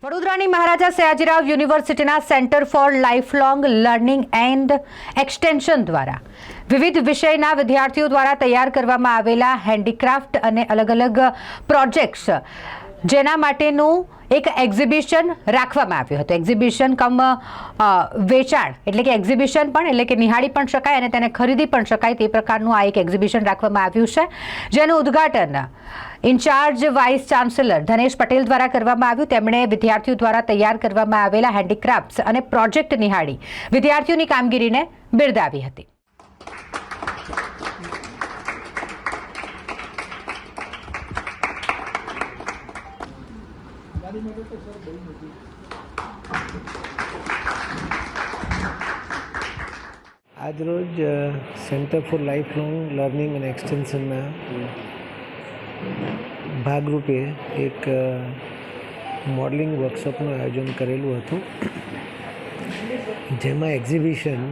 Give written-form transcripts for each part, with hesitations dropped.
વડોદરાની મહારાજા સયાજીરાવ યુનિવર્સિટીના centre for lifelong learning and extension દ્વારા વિવિધ વિષયના વિદ્યાર્થીઓ દ્વારા તૈયાર કરવામાં આવેલા હેન્ડીક્રાફ્ટ અને અલગ અલગ પ્રોજેક્ટ્સ જેના માટેનું એક એક્ઝિબિશન રાખવામાં આવ્યું હતું. એક્ઝિબિશન કમ વેચાણ એટલે કે એક્ઝિબિશન પણ એટલે કે નિહાળી પણ શકાય અને તેને ખરીદી પણ શકાય તે પ્રકારનું આ એક એક્ઝિબિશન રાખવામાં આવ્યું છે, જેનું ઉદ્ઘાટન incharge vice chancellor Dhanesh Patel દ્વારા કરવામાં આવ્યું. તેમણે વિદ્યાર્થીઓ દ્વારા તૈયાર કરવામાં આવેલા હેન્ડીક્રાફ્ટ્સ અને પ્રોજેક્ટ નિહાળી વિદ્યાર્થીઓની કામગીરીને બિરદાવી હતી. આજરોજ centre for lifelong learning અને એક્સટેન્શનના ભાગરૂપે એક મોડલિંગ વર્કશોપનું આયોજન કરેલું હતું, જેમાં એક્ઝિબિશન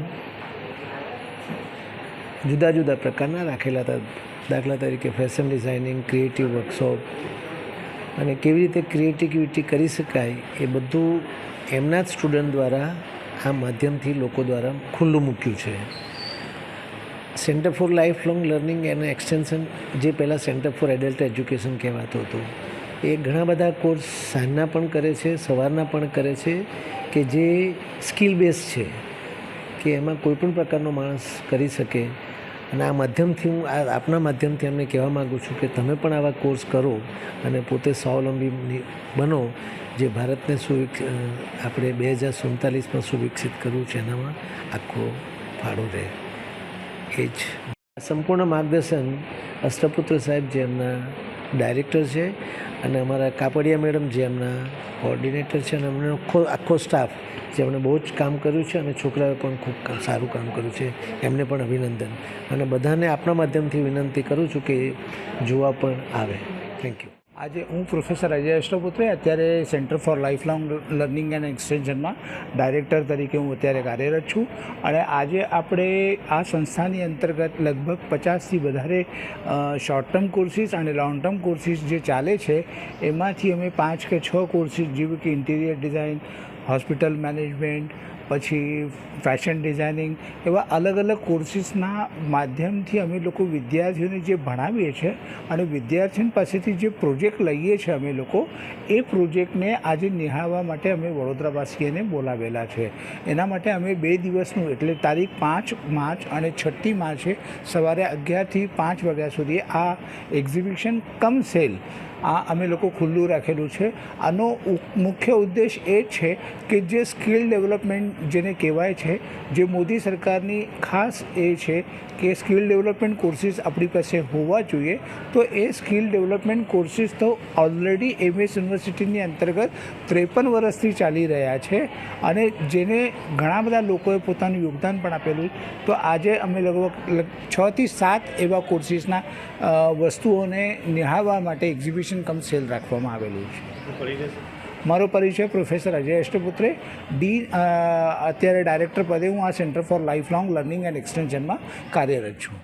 જુદા જુદા પ્રકારના રાખેલા હતા. દાખલા તરીકે ફેશન ડિઝાઇનિંગ, ક્રિએટિવ વર્કશોપ અને કેવી રીતે ક્રિએટિવિટી કરી શકાય એ બધું એમના જ સ્ટુડન્ટ દ્વારા આ માધ્યમથી લોકો દ્વારા ખુલ્લું મૂક્યું છે. Centre for lifelong learning and extension, જે પહેલાં સેન્ટર ફોર એડલ્ટ એજ્યુકેશન કહેવાતું હતું, એ ઘણા બધા કોર્સ સાંજના પણ કરે છે, સવારના પણ કરે છે, કે જે સ્કિલ બેઝ છે, કે એમાં કોઈપણ પ્રકારનો માણસ કરી શકે. અને આ માધ્યમથી હું આપના માધ્યમથી અમને કહેવા માગું છું કે તમે પણ આવા કોર્સ કરો અને પોતે સ્વાવલંબી બનો, જે ભારતને આપણે 2047માં સુવિકસિત કરવું છે, એનામાં આખો ફાળો રહે. એ જ સંપૂર્ણ માર્ગદર્શન અષ્ટપુત્ર સાહેબ, જે એમના ડાયરેક્ટર છે, અને અમારા કાપડિયા મેડમ, જે એમના કોઓર્ડિનેટર છે, અને અમને આખો સ્ટાફ જે એમણે બહુ જ કામ કર્યું છે, અને છોકરાઓએ પણ ખૂબ સારું કામ કર્યું છે, એમને પણ અભિનંદન. અને બધાને આપણા માધ્યમથી વિનંતી કરું છું કે જોવા પણ આવે. Thank you. આજે હું પ્રોફેસર અજય અષ્ટપુત્રે અત્યારે centre for lifelong learning and એક્સટેન્શનમાં ડાયરેક્ટર તરીકે હું અત્યારે કાર્યરત છું. અને આજે આપણે આ સંસ્થાની અંતર્ગત લગભગ 50થી વધારે શોર્ટ ટર્મ કોર્સીસ અને લોંગ ટર્મ કોર્સીસ જે ચાલે છે, એમાંથી અમે 5 કે 6 કોર્સીસ જેવી કે ઇન્ટિરિયર ડિઝાઇન, હોસ્પિટલ મેનેજમેન્ટ, પછી ફેશન ડિઝાઇનિંગ, એવા અલગ અલગ કોર્સીસના માધ્યમથી અમે લોકો વિદ્યાર્થીઓને જે ભણાવીએ છીએ અને વિદ્યાર્થીઓ પાસેથી જે પ્રોજેક્ટ લઈએ છીએ અમે લોકો, એ પ્રોજેક્ટને આજે નિહાળવા માટે અમે વડોદરાવાસીઓને બોલાવેલા છે. એના માટે અમે 2 દિવસનું એટલે તારીખ 5 માર્ચ અને 6 માર્ચે સવારે 11થી 5 વાગ્યા સુધી આ એક્ઝિબિશન કમ સેલ આ અમે લોકો ખુલ્લું રાખેલું છે. આનો મુખ્ય ઉદ્દેશ એ છે કે જે સ્કિલ ડેવલપમેન્ટ જેને કહેવાય છે, જે મોદી સરકારની ખાસ એ છે કે સ્કિલ ડેવલપમેન્ટ કોર્સીસ આપણી પાસે હોવા જોઈએ, તો એ સ્કિલ ડેવલપમેન્ટ કોર્સીસ તો ઓલરેડી MS યુનિવર્સિટીની અંતર્ગત 53 વર્ષથી ચાલી રહ્યા છે, અને જેને ઘણા બધા લોકોએ પોતાનું યોગદાન પણ આપેલું. તો આજે અમે લગભગ 6 થી 7 એવા કોર્સીસના વસ્તુઓને નિહાળવા માટે એક્ઝિબિશન કમ સેલ રાખવામાં આવેલું છે. મારો પરિચય પ્રોફેસર અજય અષ્ટપુત્રે, અત્યારે ડાયરેક્ટર પદે હું આ centre for lifelong learning and એક્સટેન્શનમાં કાર્યરત છું.